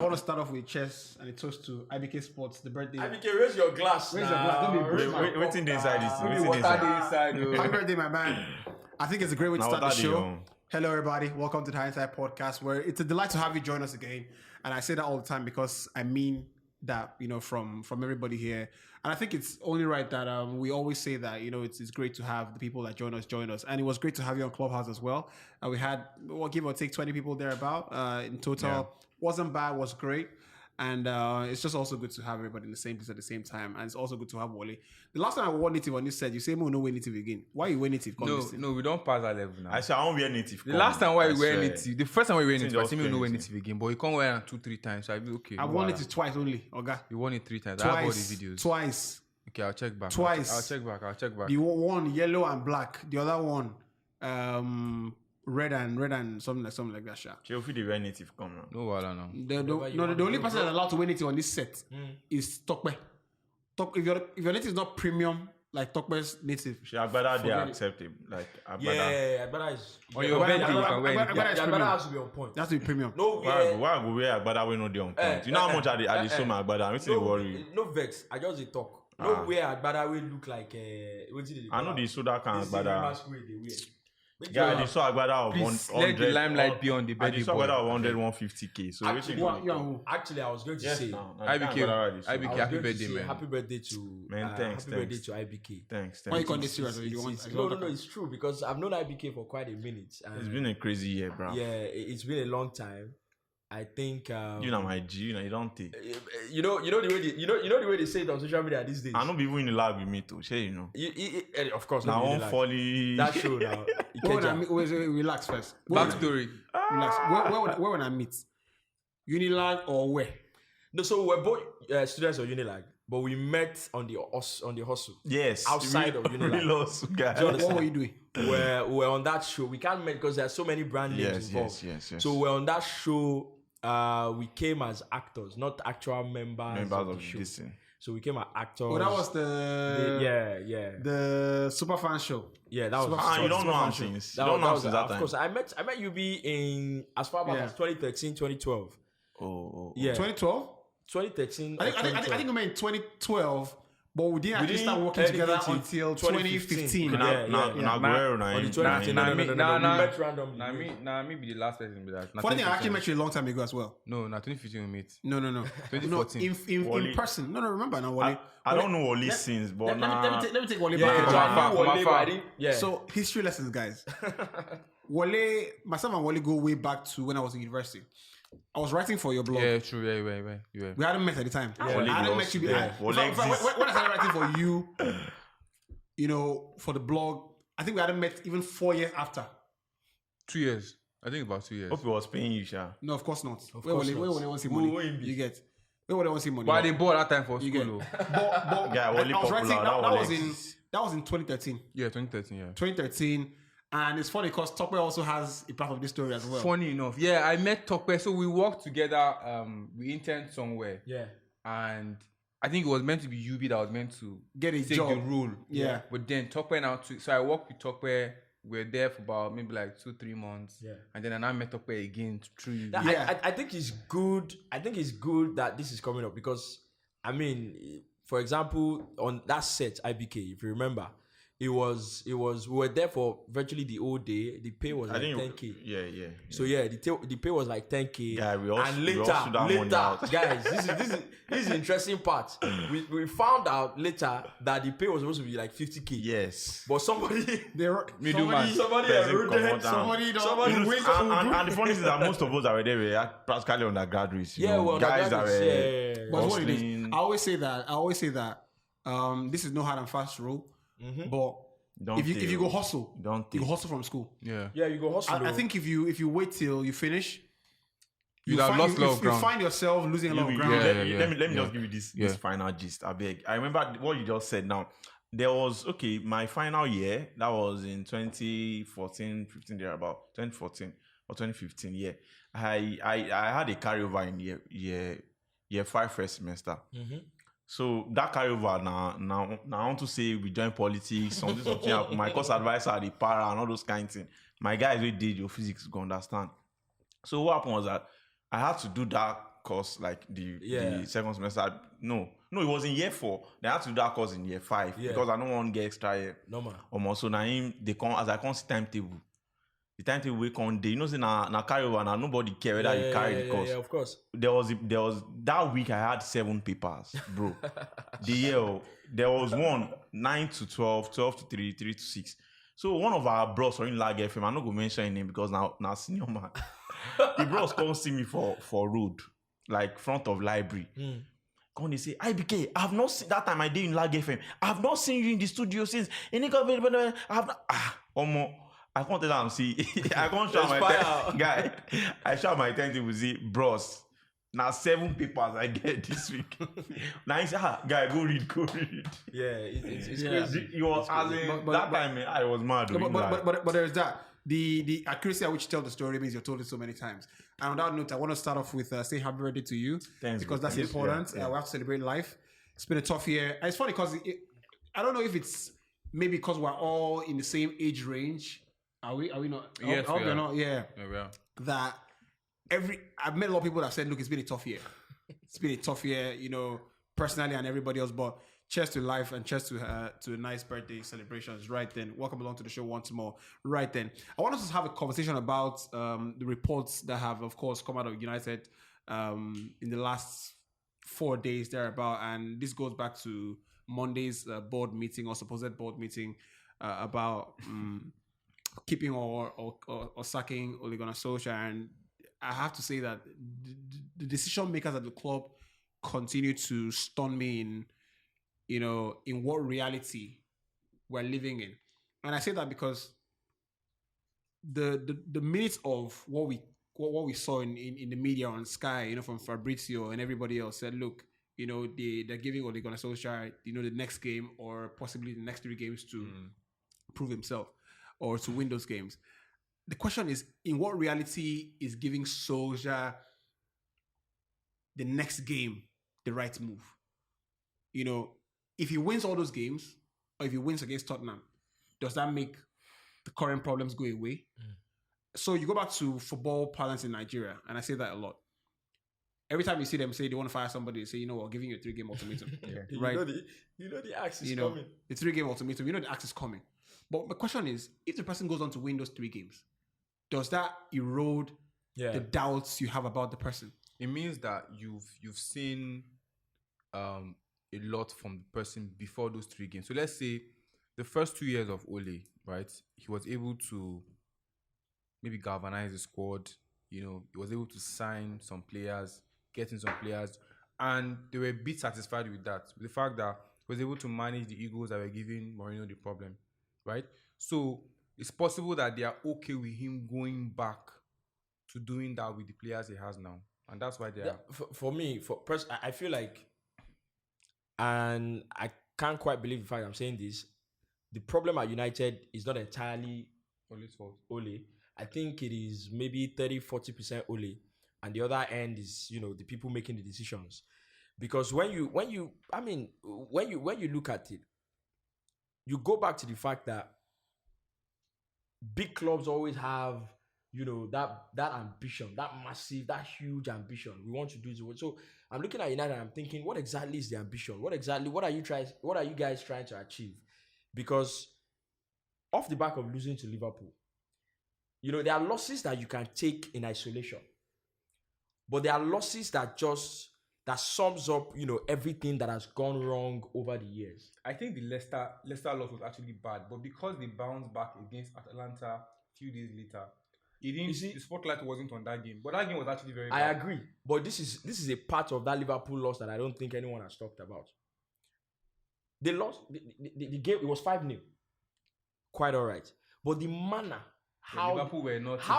I want to start off with chess and a toast to IBK Sports, the birthday. IBK, raise your glass. Raise your glass. Don't be brave. What's in the inside? Happy birthday, my man. I think it's a great way to start the show. Hello, everybody. Welcome to the Hindsight Podcast, where it's a delight to have you join us again. And I say that all the time because I mean that, from everybody here. And I think it's only right that we always say that, it's great to have the people that join us. And it was great to have you on Clubhouse as well. We had, give or take 20 people thereabout in total. Yeah. Wasn't bad, was great. And it's just also good to have everybody in the same place at the same time. And it's also good to have Wale. The last time I wore native on this set, you say, no way native again. Why you wear native? No, we don't pass that level now. I said, I won't wear native. The last time why you wear native, the first time we wear native, I say me no wear native again. But you can't wear it 2-3 times. So I be okay. I worn it twice only, okay? You won it 3 times. Twice, I have all the videos. Twice. Okay, I'll check back. Twice. I'll check back. The one yellow and black. The other one, red and something like that. She'll feel the wear native come now. No, I don't know. The only person that's allowed to wear native on this set is Tokwe. If your native is not premium, like Tokwe's native. Agbada, they are acceptable. Like Agbada. Yeah, Agbada is. On your birthday, you can wear it. Agbada has to be on point. It has to be premium. No, why go wear Agbada when no dey on point? You know how much I dey show my Agbada? I'm still worry. No vex. I just dey talk. No wear Agbada will look like I know the soda can Agbada. Yeah, they saw Agbada of 100. Let the limelight be on the birthday. They saw Agbada of 150k. So actually, I was going to say IBK, happy birthday, man. Happy birthday to man. Thanks. Happy birthday to IBK. Thanks. Why you call this serious? No, it's true because I've known IBK for quite a minute. It's been a crazy year, bro. Yeah, it's been a long time. I think you know my G, you don't take. You know the way they say it on social media these days. I know people in the lab with me too. Say of course. Now on folly. That show now. Relax first. Backstory. Relax. Where when I meet? Unilag or where? No, so we're both students of Unilag, but we met on the hustle. Yes. Outside of Unilag. What were you doing? We're on that show. We can't meet because there are so many brand names involved. Yes. So we're on that show. We came as actors, not actual members of the show. So we came as actors. Oh, that was the super fan show. Yeah, that was. You don't know things. You don't know things that time. Of course, I met you in as far back as 2013, 2012. Oh. Yeah. 2012. 2013. I think we meant 2012. But we didn't actually start working together until 2015. No, me be the last person be that. Funny thing, I actually met you a long time ago as well. No, 2015 we met. No. 2014. In person. No, remember now, Wale. I don't know Wale since, but let me take Wale back. Yeah. So, history lessons, guys. Wale, myself and Wale go way back to when I was in university. I was writing for your blog. Yeah, true. Yeah. We hadn't met at the time. I hadn't met you. When I started writing for you, for the blog, I think we hadn't met even 4 years after. 2 years. I think about 2 years. Hope he was paying you, Sha. No, of course not. Where will they want to see money? You get. Where will they want to see money? Why they bought that time for school? But I was writing. That was in 2013. Yeah, 2013. Yeah. 2013. And it's funny because Tokwe also has a part of this story as well. Funny enough. Yeah, I met Tokwe. So we worked together. We interned somewhere. Yeah. And I think it was meant to be UB that was meant to get a take job. The role. Yeah. But then Tokwe now took. So I worked with Tokwe. We were there for about maybe like 2-3 months. Yeah. And then I met Tokwe again through UB. I think it's good. I think it's good that this is coming up because, I mean, for example, on that set, IBK, if you remember, It was. We were there for virtually the whole day. The pay was like 10K. Yeah. So the pay was like 10K. Yeah, we all later, guys, this is the interesting part. We found out later that the pay was supposed to be like 50K. Yes, but somebody middleman, somebody eroded, somebody and the funny thing is that most of us are there were practically undergraduates. Guys that were. But what it is, I always say that. This is no hard and fast rule. Mm-hmm. But if you go hustle, you go hustle from school. Yeah, you go hustle. I think if you wait till you finish, you find yourself losing a lot of ground. Let me just give you this final gist. I beg. I remember what you just said now. There was my final year, that was in 2014, 15 there about 2014 or 2015. Yeah. I had a carryover in year 5 first semester. Mm-hmm. So that carryover now I want to say we join politics, something my course advisor, the para and all those kind of things. My guys who did your physics go understand. So what happened was that I had to do that course like the second semester. No, it was in year 4. They had to do that course in year 5 because I don't want to get extra year. Normal. Almost. So now they come as I can't see timetable. The timetable we come day. You know, say na carry over now. Nobody care whether you carry the course. Yeah, of course. There was that week I had 7 papers, bro. The year there was one 9 to 12, 12 to 3, 3 to 6. So one of our bros in Lag FM, I'm not gonna mention his name because now senior man. The bros come see me for road, like front of library. Come they say, IBK, I have not seen that time I did in Lag FM. I have not seen you in the studio since. I have not. I can't tell them, see, I can't show my guy. I show my timetable, see, bros. Now 7 papers I get this week. Now he said, guy, go read. Yeah, it's crazy. You was that time I was mad. But there's that. The accuracy at which you tell the story means you've told it so many times. And on that note, I want to start off with saying happy birthday to you. Thanks, because that's important. Yeah. We have to celebrate life. It's been a tough year. And it's funny because I don't know if it's maybe because we're all in the same age range. Are we not? Yes, we are. Not. Yeah. We are. That I've met a lot of people that said, look, it's been a tough year. It's been a tough year, you know, personally and everybody else. But cheers to life and cheers to a nice birthday celebrations. Right then, welcome along to the show once more. Right then, I want us to have a conversation about the reports that have, of course, come out of United in the last 4 days thereabout, and this goes back to Monday's board meeting or supposed board meeting about keeping or sacking Ole Gunnar Solskjaer. And I have to say that the decision makers at the club continue to stun me in, you know, in what reality we're living in. And I say that because the minutes of what we saw in the media on Sky, you know, from Fabrizio and everybody else said, look, you know, they're giving Ole Gunnar Solskjaer, you know, the next game or possibly the next 3 games to prove himself or to win those games. The question is, in what reality is giving Solskjaer the next game the right move? You know, if he wins all those games, or if he wins against Tottenham, does that make the current problems go away? So you go back to football parlance in Nigeria, and I say that a lot. Every time you see them say they want to fire somebody, they say, you know what, giving you a 3-game ultimatum. Right? You know the axe is you know, coming. The 3-game ultimatum, you know the axe is coming. But my question is, if the person goes on to win those 3 games, does that erode the doubts you have about the person? It means that you've seen a lot from the person before those 3 games. So let's say the first 2 years of Ole, right? He was able to maybe galvanize the squad. You know, he was able to sign some players, get in some players, and they were a bit satisfied with that. With the fact that he was able to manage the egos that were giving Mourinho the problem, right? So it's possible that they are okay with him going back to doing that with the players he has now. And that's why they are. For me, I feel like, and I can't quite believe the fact I'm saying this, the problem at United is not entirely Ole's fault. Ole. I think it is maybe 30-40% Ole. And the other end is, you know, the people making the decisions. Because when you look at it, you go back to the fact that big clubs always have, you know, that ambition, that massive, that huge ambition. We want to do this. So I'm looking at United and I'm thinking, what exactly is the ambition? What are you guys trying to achieve? Because off the back of losing to Liverpool, you know, there are losses that you can take in isolation. But there are losses that sums up, you know, everything that has gone wrong over the years. I think the Leicester loss was actually bad, but because they bounced back against Atalanta a few days later, the spotlight wasn't on that game. But that game was actually very bad. I agree. But this is a part of that Liverpool loss that I don't think anyone has talked about. They lost the game, it was 5-0. Quite all right. But the manner how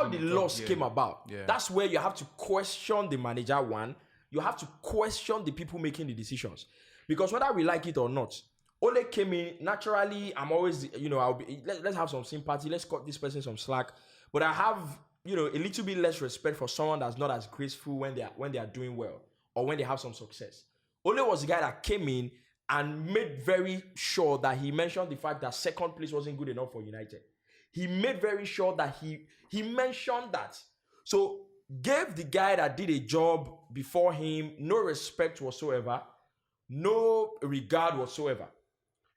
the loss came about, that's where you have to question the manager one. You have to question the people making the decisions. Because whether we like it or not, Ole came in, naturally, I'm always, you know, let's have some sympathy, let's cut this person some slack. But I have, you know, a little bit less respect for someone that's not as graceful when they are doing well or when they have some success. Ole was the guy that came in and made very sure that he mentioned the fact that second place wasn't good enough for United. He made very sure that he mentioned that. So gave the guy that did a job before him no respect whatsoever, no regard whatsoever.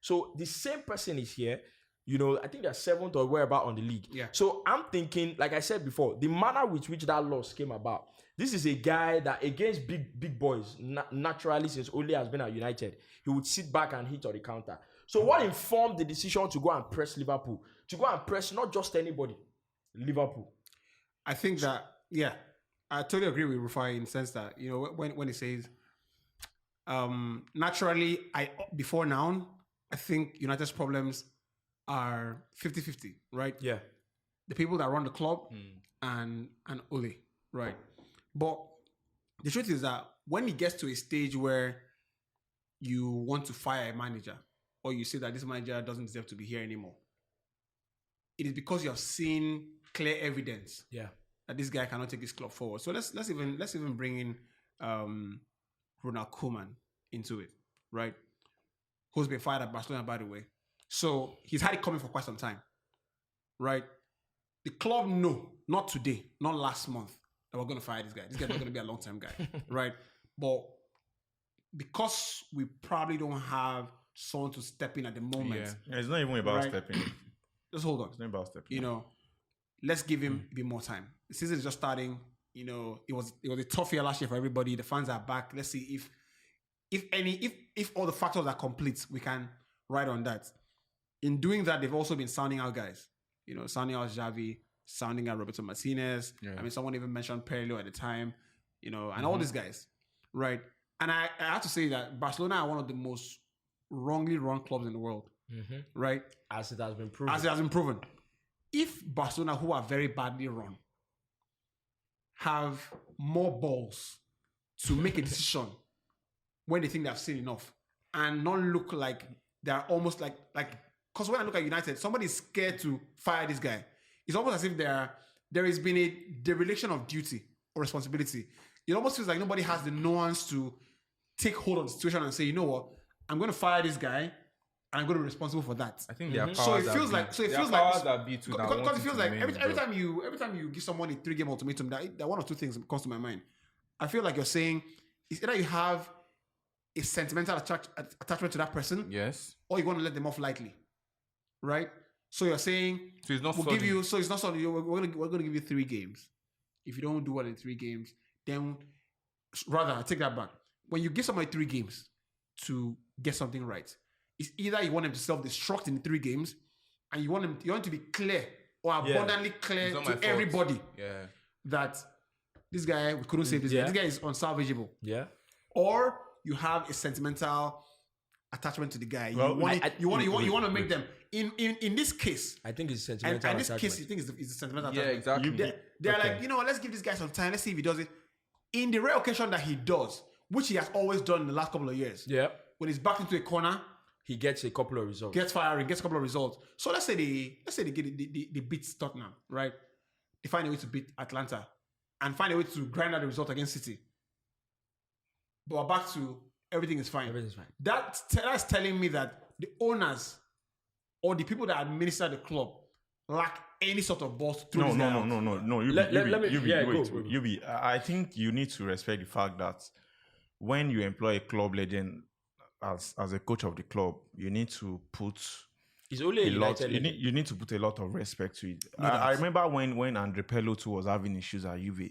So the same person is here. You know, I think they're 7th or whereabout on the league. Yeah. So I'm thinking, like I said before, the manner with which that loss came about. This is a guy that against big boys, naturally since Ole has been at United, he would sit back and hit on the counter. So what informed the decision to go and press Liverpool? To go and press not just anybody, Liverpool. I think that, yeah, I totally agree with Rufai in the sense that, you know, when he says, naturally, before now, I think United's problems are 50-50, right? Yeah. The people that run the club and Ole, right? But the truth is that when it gets to a stage where you want to fire a manager or you say that this manager doesn't deserve to be here anymore, it is because you have seen clear evidence that this guy cannot take his club forward. So let's even bring in Ronald Koeman into it, right? Who's been fired at Barcelona, by the way. So he's had it coming for quite some time, right? The club know, not today, not last month, that we're going to fire this guy. This guy's not going to be a long-term guy, right? But because we probably don't have someone to step in at the moment. Yeah, it's not even about stepping in. Just hold on. It's not about stepping You in. know, let's give him a bit more time. The season is just starting. You know, it was a tough year last year for everybody. The fans are back. Let's see if all the factors are complete, we can ride on that. In doing that, they've also been sounding out guys. You know, sounding out Xavi, sounding out Roberto Martinez. Yeah. I mean, someone even mentioned Pirlo at the time. You know, and all these guys, right? And I have to say that Barcelona are one of the most wrongly run clubs in the world, right? As it has been proven. If Barcelona, who are very badly run, have more balls to make a decision when they think they've seen enough and not look like they're almost like because when I look at United, somebody's scared to fire this guy. It's almost as if there has been a dereliction of duty or responsibility. It almost feels like nobody has the nuance to take hold of the situation and say, you know what, I'm going to fire this guy and I'm going to be responsible for that. I think there are powers so it feels like because it feels like every time you give someone a 3-game ultimatum, that one or two things comes to my mind. I feel like you're saying it's either you have a sentimental attachment to that person, yes, or you want to let them off lightly, right? So you're saying so it's not we'll give you. So it's not sudden. We're going to give you 3 games. If you don't do well in 3 games, then rather I take that back. When you give somebody 3 games to get something right, it's either you want them to self-destruct in 3 games, and you want to be clear or abundantly clear to everybody that this guy, we couldn't save this guy. This guy is unsalvageable. Yeah. Or you have a sentimental attachment to the guy. You want to make them in this case. I think it's sentimental. And this case, you think it's a sentimental attachment. Yeah, exactly. They're like, you know, let's give this guy some time. Let's see if he does it. In the rare occasion that he does, which he has always done in the last couple of years. Yeah. When he's backed into a corner, he gets a couple of results. Gets firing, gets a couple of results. So let's say they beat Tottenham, right? They find a way to beat Atlanta and find a way to grind out the result against City. But we're back to everything is fine. Everything's fine. That's telling me that the owners or the people that administer the club lack any sort of balls through this guy out. No. I think you need to respect the fact that when you employ a club legend as a coach of the club, you need to put you need to put a lot of respect to it. I remember when Andre Pirlo too was having issues at Juve.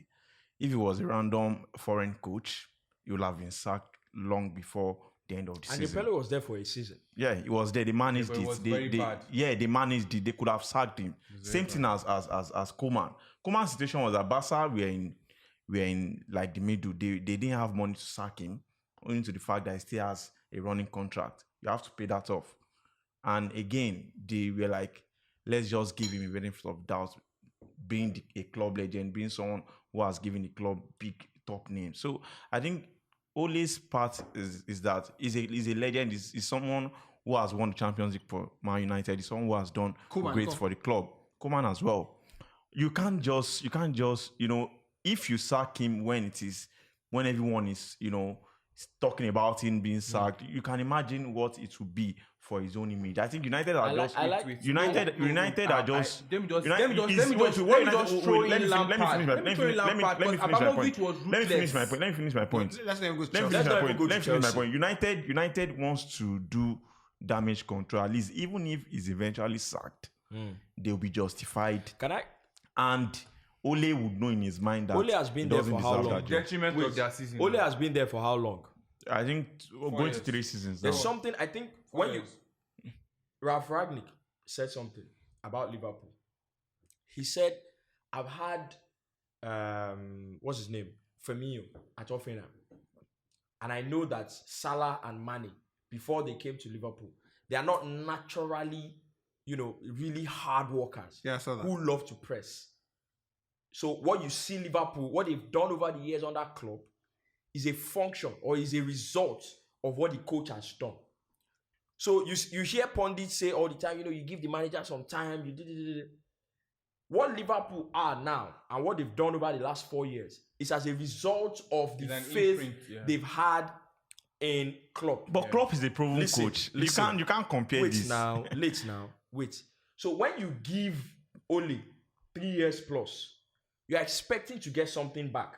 If he was a random foreign coach, he would have been sacked long before the end of the season. And Pirlo was there for a season. Yeah, he was there. They managed it. It was very bad. Yeah, they managed it. They could have sacked him. Same thing as Koeman. Koeman's situation was that Barca were in like the middle. They didn't have money to sack him, owing to the fact that he still has a running contract. You have to pay that off. And again, they were like, let's just give him a benefit of doubt, being a club legend, being someone who has given the club big top name. So I think Ole's part is that he's a legend. He's someone who has won the Champions League for Man United. He's someone who has done great for the club. Koeman as well. You can't just if you sack him when everyone is talking about him being sacked. You can imagine what it would be for his own image. I think United are just United are just. Let me just throw in Lampard. Let me finish my point. United wants to do damage control. At least, even if he's eventually sacked, they'll be justified. Can I? And Ole would know in his mind that Ole has been there for how long? Detriment of their season. Ole has been there for how long? I think going to 3 seasons now. There's something I think Ralph Ragnick said something about Liverpool. He said, I've had what's his name? Firmino at Tottenham. And I know that Salah and Mane, before they came to Liverpool, they are not naturally, really hard workers. Yeah, I saw that. Who love to press. So what you see Liverpool, what they've done over the years on that club, is a function or is a result of what the coach has done. So you hear pundits say all the time, you give the manager some time. What Liverpool are now and what they've done over the last 4 years is as a result of the faith they've had in Klopp. But Klopp is a proven coach. You can't compare this. Wait. So when you give Ole 3 years plus, you're expecting to get something back.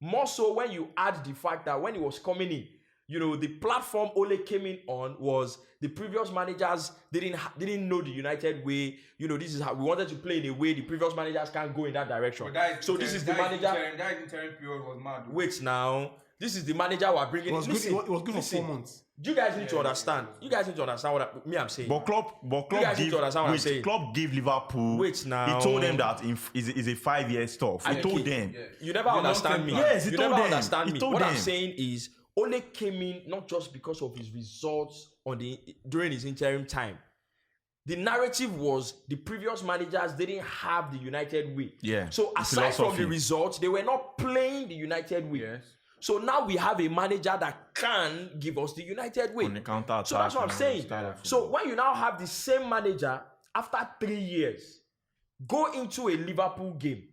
More so when you add the fact that when he was coming in, the platform Ole came in on was the previous managers didn't know the United way. This is how we wanted to play in a way the previous managers can't go in that direction. So this is the manager. That interim period was mad. Wait now. This is the manager we are bringing. It was good for 4 months. You guys need to understand. You guys need to understand what I'm saying. But Klopp gave Liverpool. Wait now. He told them that it's a 5-year stuff. He told them. You never understand me. Yes, he told them. Understand me. What I'm saying is, Ole came in not just because of his results during his interim time. The narrative was the previous managers didn't have the United way. Yeah. So aside from the results, they were not playing the United way. Yes. So now we have a manager that can give us the United way. On the counter-attack. So that's what I'm saying. So when you now have the same manager after 3 years, go into a Liverpool game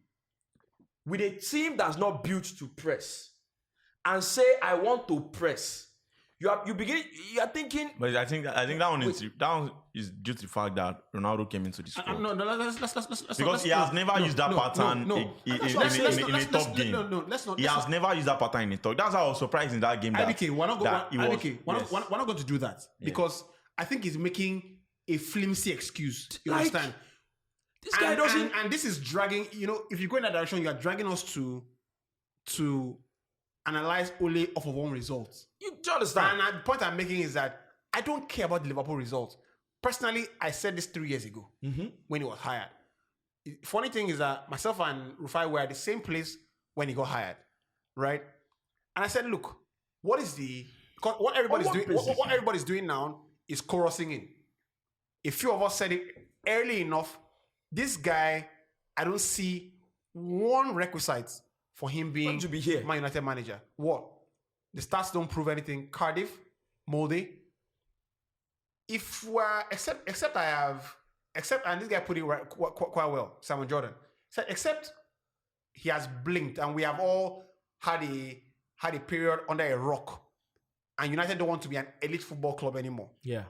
with a team that's not built to press and say, I want to press. You are thinking. But I think that one is due to the fact that Ronaldo came into the squad. Because he has never used that pattern in a top game. He has never used that pattern in a top. That's how I was surprised in that game. We're not going to do that because I think he's making a flimsy excuse. You understand? This guy doesn't. And this is dragging. If you go in that direction, you are dragging us to analyze Ole off of one result. You understand? And the point I'm making is that I don't care about the Liverpool result. Personally, I said this 3 years ago when he was hired. The funny thing is that myself and Rufai were at the same place when he got hired, right? And I said, look, what everybody's doing now is chorusing in. A few of us said it early enough. This guy, I don't see one requisite for him being to be here. Man United manager. What? The stats don't prove anything. Cardiff, Molde. If we're except and this guy put it quite well, Simon Jordan. Said except he has blinked and we have all had a period under a rock. And United don't want to be an elite football club anymore. Yeah.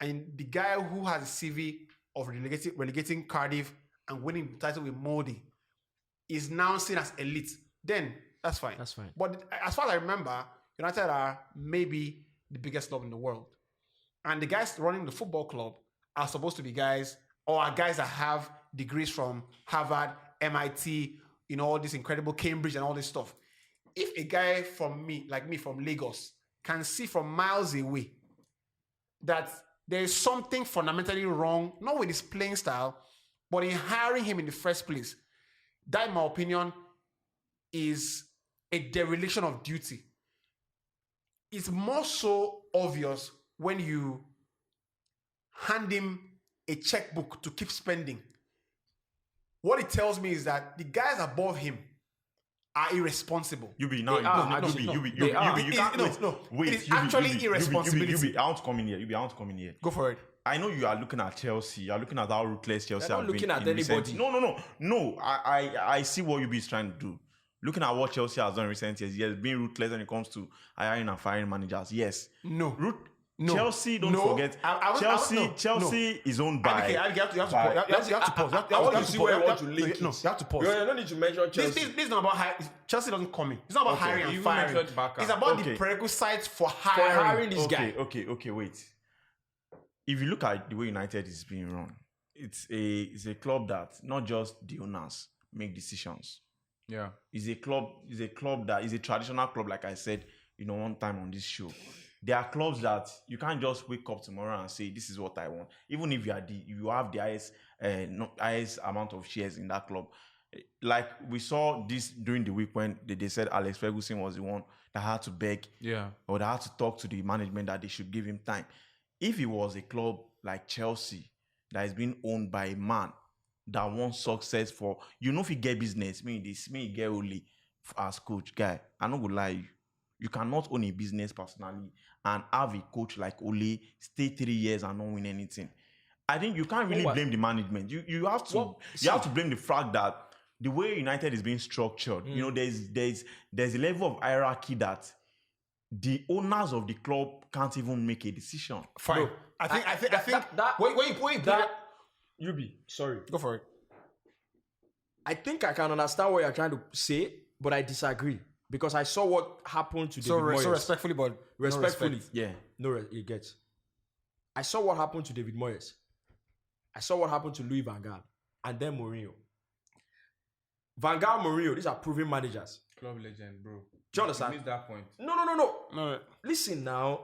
And the guy who has a CV of relegating Cardiff and winning the title with Molde is now seen as elite, then that's fine. That's fine. But as far as I remember, United are maybe the biggest club in the world. And the guys running the football club are supposed to be guys that have degrees from Harvard, MIT, all this incredible Cambridge and all this stuff. If a guy from Lagos, can see from miles away that there is something fundamentally wrong, not with his playing style, but in hiring him in the first place, that, in my opinion, is a dereliction of duty. It's more so obvious when you hand him a checkbook to keep spending. What it tells me is that the guys above him are irresponsible. It is actually irresponsibility. I want to come in here. Go for it. I know you are looking at Chelsea. You are looking at how ruthless Chelsea are. Not looking at anybody. No. I see what Yubi is trying to do. looking at what Chelsea has done in recent years, yes, being ruthless when it comes to hiring and firing managers. Yes. No. Chelsea, don't forget. Chelsea is owned by. Okay, you have to pause. You I want to see where you want to link it. No, you have to pause. You don't need to mention Chelsea. This is not about hiring. Chelsea doesn't come in. It's not about hiring and firing. It's about the prerequisites for hiring this guy. Okay, wait. If you look at the way United is being run, it's a club that not just the owners make decisions. Yeah. It's a club that is a traditional club, like I said, one time on this show. There are clubs that you can't just wake up tomorrow and say, this is what I want. Even if you have the highest amount of shares in that club. Like we saw this during the week when they said Alex Ferguson was the one that had to beg, or that had to talk to the management that they should give him time. If it was a club like Chelsea that is being owned by a man that wants success for, if you get business, me get Ole as coach, guy, I'm not gonna lie, you cannot own a business personally and have a coach like Ole stay 3 years and not win anything. I think you can't really blame the management. You have to blame the fact that the way United is being structured, there's a level of hierarchy that the owners of the club can't even make a decision. Fine. No, I think that Yubi, sorry. Go for it. I think I can understand what you're trying to say, but I disagree. Because I saw what happened to David Moyes. So respectfully, but respectfully. No you get. I saw what happened to David Moyes. I saw what happened to Louis van Gaal. And then Mourinho. Van Gaal, Mourinho, these are proven managers. Club legend, bro. Do you understand? You missed that point. No. Listen now.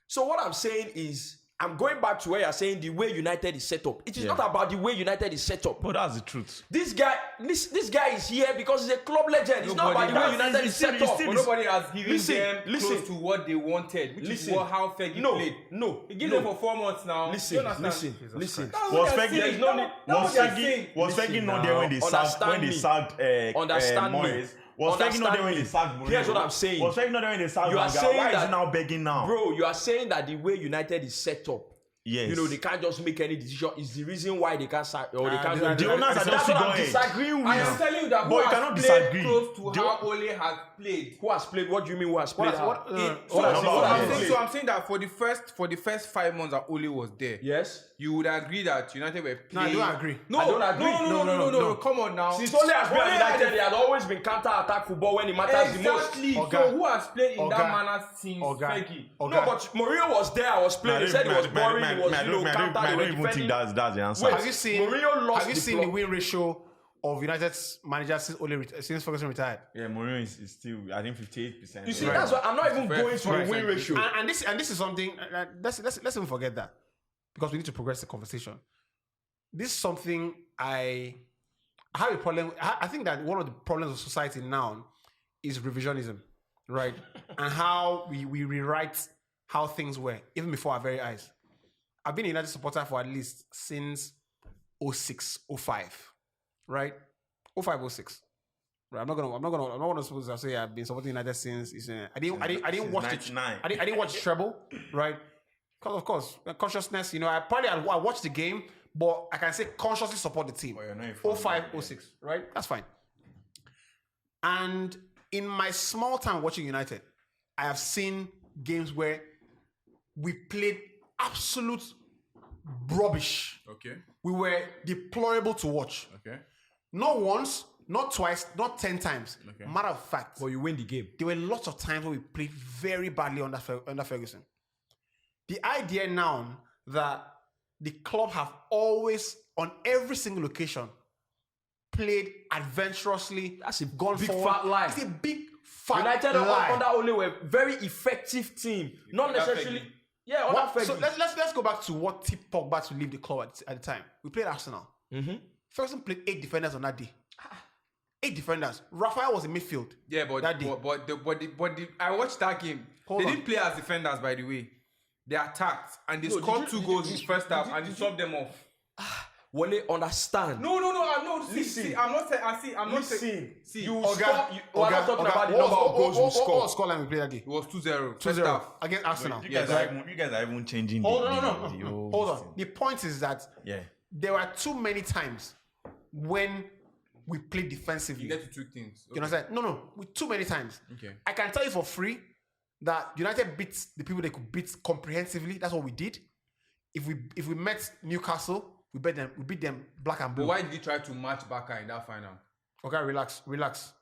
So what I'm saying is, I'm going back to where you're saying the way United is set up. It is not about the way United is set up. But that's the truth. This guy is here because he's a club legend. It's not about the way United is set up. But nobody has given them close to what they wanted, which is how Fergie played. No. He gave them for 4 months now. Listen. Was Fergie not there when they sacked Moyes? Was Fergie not there when they sacked Mourinho? Here's what I'm saying. Was Fergie not there when they sacked Mourinho? Why is he now begging now? Bro, you are saying that the way United is set up, yes, they can't just make any decision. Is the reason why they can't sack or they can't. The owners are just going. Disagreeing with. I am telling you that but you cannot disagree. Close to how Ole has played. Who has played? What do you mean? Who has played? So I'm saying that for the first 5 months that Ole was there, yes, you would agree that United were playing. No, I don't agree. I don't agree. No. Come on now. Since Ole has been at United, there has always been counter-attack football when it matters the most. Exactly. So who has played in that manner since Fergie? No, but Mourinho was there. I was playing. They said it was boring. It was counter. I don't even think that's the answer. Have you seen the win ratio of United's managers since Ferguson retired? Yeah, Mourinho is still, I think, 58%. You see, that's why I'm not even going to the win ratio. And this is something. Let's even forget that, because we need to progress the conversation. This is something I have a problem. I think that one of the problems of society now is revisionism, right? And how we rewrite how things were even before our very eyes. I've been a United supporter for at least since 06, 05, right? 05, 06. Right? I'm not gonna suppose to say I've been supporting United since. I didn't watch it. I didn't watch treble, right? Because of course, consciousness. I watched the game, but I can say consciously support the team. 05, 06, right? That's fine. And in my small time watching United, I have seen games where we played absolute rubbish. Okay. We were deplorable to watch. Okay. Not once, not twice, not 10 times. Okay. Matter of fact. But you win the game. There were lots of times where we played very badly under Ferguson. The idea now that the club have always, on every single occasion, played adventurously. That's a gone big forward. fat lie. It's a big fat United lie. under Ole were a very effective team. Not necessarily. Yeah, so let's go back to what tipped Pogba to leave the club at the time. We played Arsenal. Mm-hmm. Ferguson played 8 defenders on that day. 8 defenders. Raphael was in midfield. Yeah, but I watched that game. They didn't play as defenders, by the way. They attacked and they scored 2 goals in the first half and they subbed them off. Wale, understand. No. See, I'm not saying. See, we're not talking about the number of goals we scored. What scoreline we played that day? It was 2-0. 2-0 against Arsenal. You guys are even changing. Hold on. The point is that there were too many times when we played defensively. You get to 2 things. You understand? No, with too many times. Okay. I can tell you for free that United beat the people they could beat comprehensively. That's what we did. If we met Newcastle, we beat them black and blue. But why did you try to match Barca in that final? Okay, relax.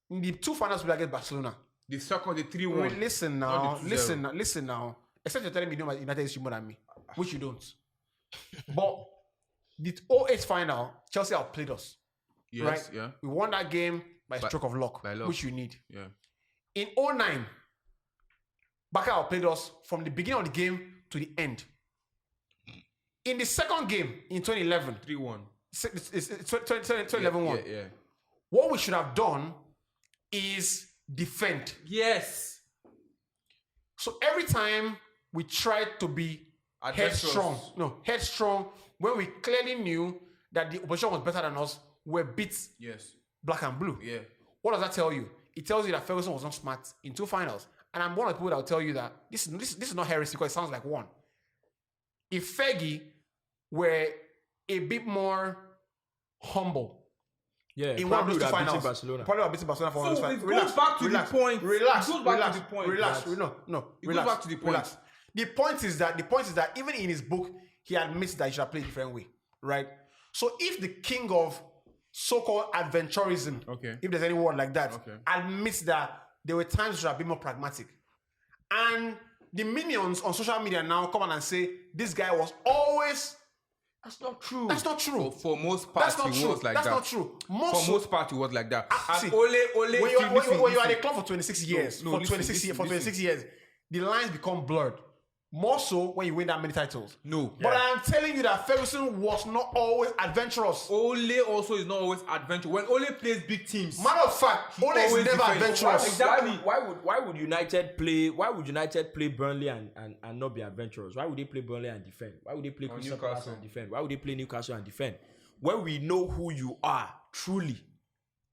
In the 2 finals we against Barcelona. The 3-1. Listen now. Except you're telling me United is more than me, which you don't. But the 08 final, Chelsea outplayed us. Yes, right? yeah. We won that game by a stroke of luck, which you need. Yeah. In 09, Barca outplayed us from the beginning of the game to the end. In the second game in 2011, 3-1. It's 2011 one. Yeah. What we should have done is defend. Yes. So every time we tried to be headstrong, when we clearly knew that the opposition was better than us, we beat black and blue. Yeah. What does that tell you? It tells you that Ferguson was not smart in 2 finals. And I'm one of the people that will tell you that this is not heresy because it sounds like one. If Fergie were a bit more humble, in one of those 2 finals, Barcelona. Probably beating Barcelona for one of those finals. It goes back to the point. Relax. It goes back to the point. Relax. It goes back to the point. Relax. The point is that even in his book, he admits that he should have played a different way, right? So if the king of so-called adventurism, if there's any word like that, admits that there were times should have been more pragmatic, and the minions on social media now come on and say this guy was always. That's not true. That's not true. For most parts, he was like that. That's not true. For most parts, he was like that. And Ole, when you are at a club for 26 years, for 26 years, the lines become blurred. More so when you win that many titles. No. But I am telling you that Ferguson was not always adventurous. Ole also is not always adventurous. When Ole plays big teams, matter of fact, Ole is never adventurous. Exactly. Why would United play Burnley and not be adventurous? Why would they play Burnley and defend? Why would they play Crystal Palace and defend? Why would they play Newcastle and defend? When we know who you are truly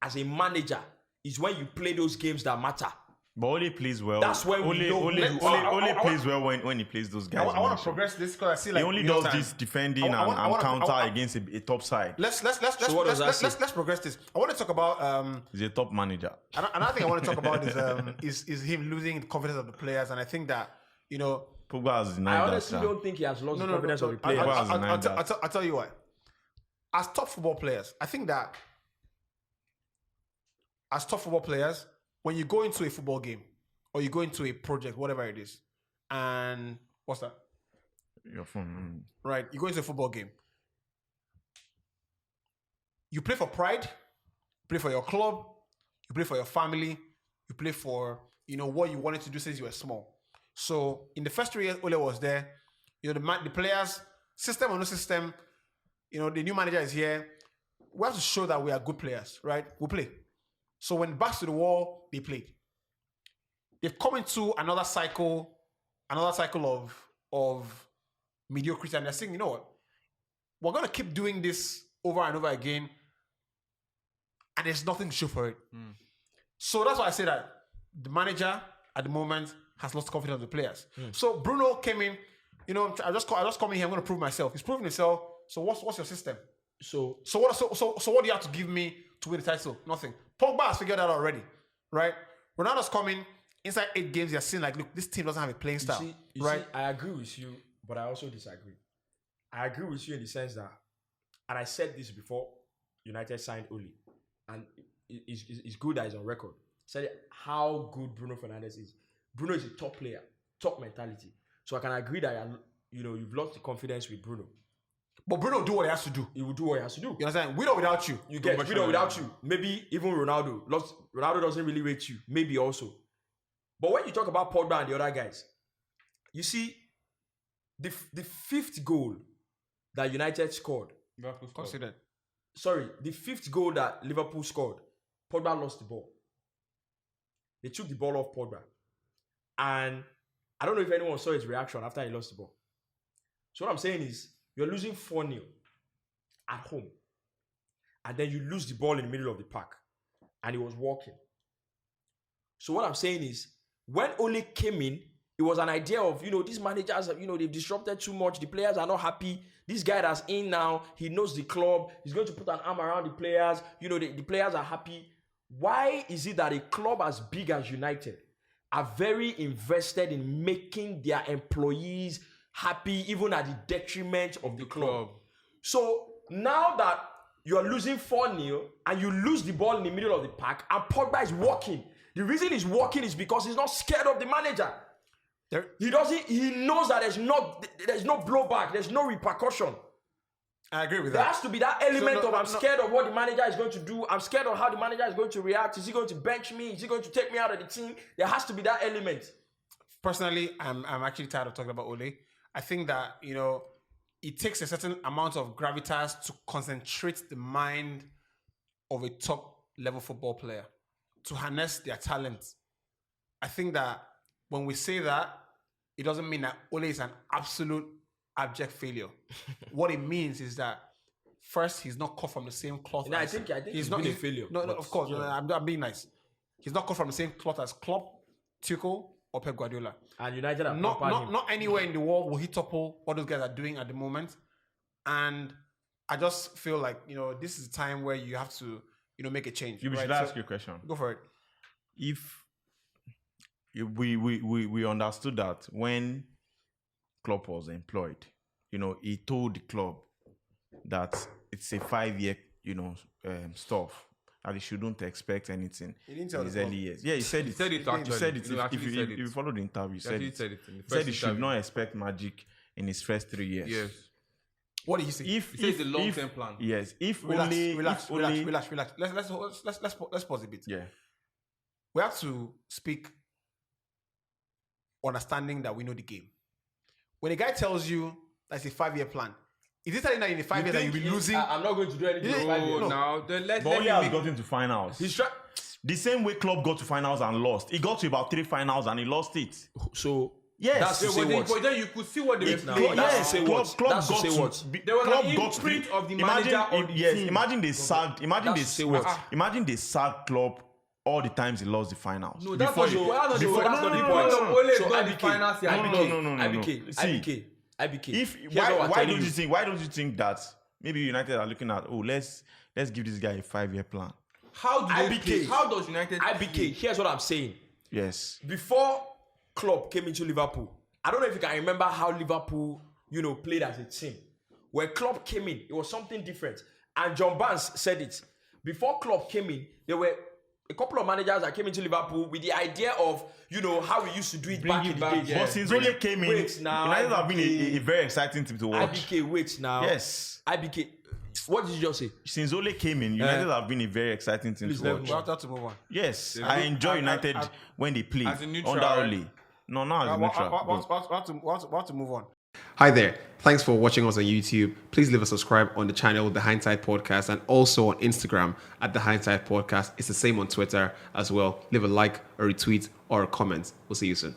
as a manager is when you play those games that matter. But Ole plays well. That's when Ole plays well when he plays those guys. I want to progress this because I see like he only does this defending and counter against a top side. Let's progress this. I want to talk about he's a top manager. Another thing I want to talk about is him losing the confidence of the players, and I think that Pogba has denied that. I honestly don't think he has lost the confidence of the players. I'll tell you why. As top football players, I think that as top football players, when you go into a football game or you go into a project, whatever it is, and what's that? Your phone. Right. You go into a football game. You play for pride, you play for your club, you play for your family, you play for, what you wanted to do since you were small. So in the first 3 years Ole was there, the players, system or no system, the new manager is here. We have to show that we are good players, right? We'll play. So when backs to the wall, they played. They've come into another cycle of mediocrity, and they're saying, you know what? We're gonna keep doing this over and over again, and there's nothing to show for it. So that's why I say that the manager at the moment has lost confidence of the players. So Bruno came in, I just come in here, I'm gonna prove myself. He's proven himself. So what's your system? So what do you have to give me to win the title? Nothing. Pogba has figured that out already, right? Ronaldo's coming inside 8 games. You're seeing like, look, this team doesn't have a playing style, right? I agree with you, but I also disagree. I agree with you in the sense that, and I said this before United signed Ole, and it's good that he's on record. Said how good Bruno Fernandes is. Bruno is a top player, top mentality. So I can agree that you've lost the confidence with Bruno. But Bruno will do what he has to do. He will do what he has to do. You understand? With or without you. You get with or without you. Maybe even Ronaldo. Ronaldo doesn't really rate you. Maybe also. But when you talk about Pogba and the other guys, you see, the 5th goal that United scored. Consider. Sorry, the 5th goal that Liverpool scored, Pogba lost the ball. They took the ball off Pogba. And I don't know if anyone saw his reaction after he lost the ball. So what I'm saying is, you're losing 4-0 at home. And then you lose the ball in the middle of the park. And he was walking. So what I'm saying is, when Ole came in, it was an idea of, these managers, they've disrupted too much. The players are not happy. This guy that's in now, he knows the club. He's going to put an arm around the players. The players are happy. Why is it that a club as big as United are very invested in making their employees happy, even at the detriment of the club? So now that you're losing 4-0 and you lose the ball in the middle of the park and Pogba is walking. The reason he's walking is because he's not scared of the manager. He knows that there's no blowback, there's no repercussion. I agree with there that. There has to be that element I'm scared of what the manager is going to do. I'm scared of how the manager is going to react. Is he going to bench me? Is he going to take me out of the team? There has to be that element. Personally, I'm actually tired of talking about Ole. I think that, it takes a certain amount of gravitas to concentrate the mind of a top level football player, to harness their talent. I think that when we say that, it doesn't mean that Ole is an absolute abject failure. What it means is that first, he's not cut from the same cloth. I think he's not a failure. No, of course. Yeah. I'm being nice. He's not cut from the same cloth as Klopp, Tuchel, or Pep Guardiola. And United are not anywhere in the world will he topple what those guys are doing at the moment. And I just feel like, this is a time where you have to, make a change. You should ask you a question. Go for it. If we understood that when Klopp was employed, he told the club that it's a 5-year, stuff, and he shouldn't expect anything in his early years. Yeah, he said it. He said it actually. He said it. If you follow the interview, he said it. He said he should not expect magic in his first 3 years. Yes. What did he say? He said it's a long-term plan. Yes. Relax. Let's pause a bit. Yeah. We have to speak understanding that we know the game. When a guy tells you that's a 5-year plan, is it telling that in the 5 years that you'll be losing? I'm not going to do anything in 5 years. Now then let But he him has gotten to finals. He's trying. The same way Klopp got to finals and lost. He got to about 3 finals and he lost it. So yes, that's to say what? But then you could see what they were now. doing. That's to say what? That's to say what? There was an imprint of the manager on the team. Imagine they sacked. Imagine That's they to say what? Imagine they sacked Klopp all the times he lost the finals. No, that's not the point. That's not the point. So IBK. Why don't you think that maybe United are looking at let's give this guy a 5-year plan? How does United IBK? Here's what I'm saying. Yes. Before Klopp came into Liverpool, I don't know if you can remember how Liverpool, played as a team. When Klopp came in, it was something different. And John Barnes said it. Before Klopp came in, there were a couple of managers that came into Liverpool with the idea of, how we used to do it back in the day. Yeah. But since Ole came in, United have been a very exciting team to watch. IBK, wait now. Yes. IBK, what did you just say? Since Ole came in, United have been a very exciting team to watch. We have to move on. Yes, I enjoy United when they play as a neutral, under Ole. No, not as a neutral. We have to move on. Hi there. Thanks for watching us on YouTube. Please leave a subscribe on the channel, The Hindsight Podcast, and also on Instagram at The Hindsight Podcast. It's the same on Twitter as well. Leave a like, a retweet, or a comment. We'll see you soon.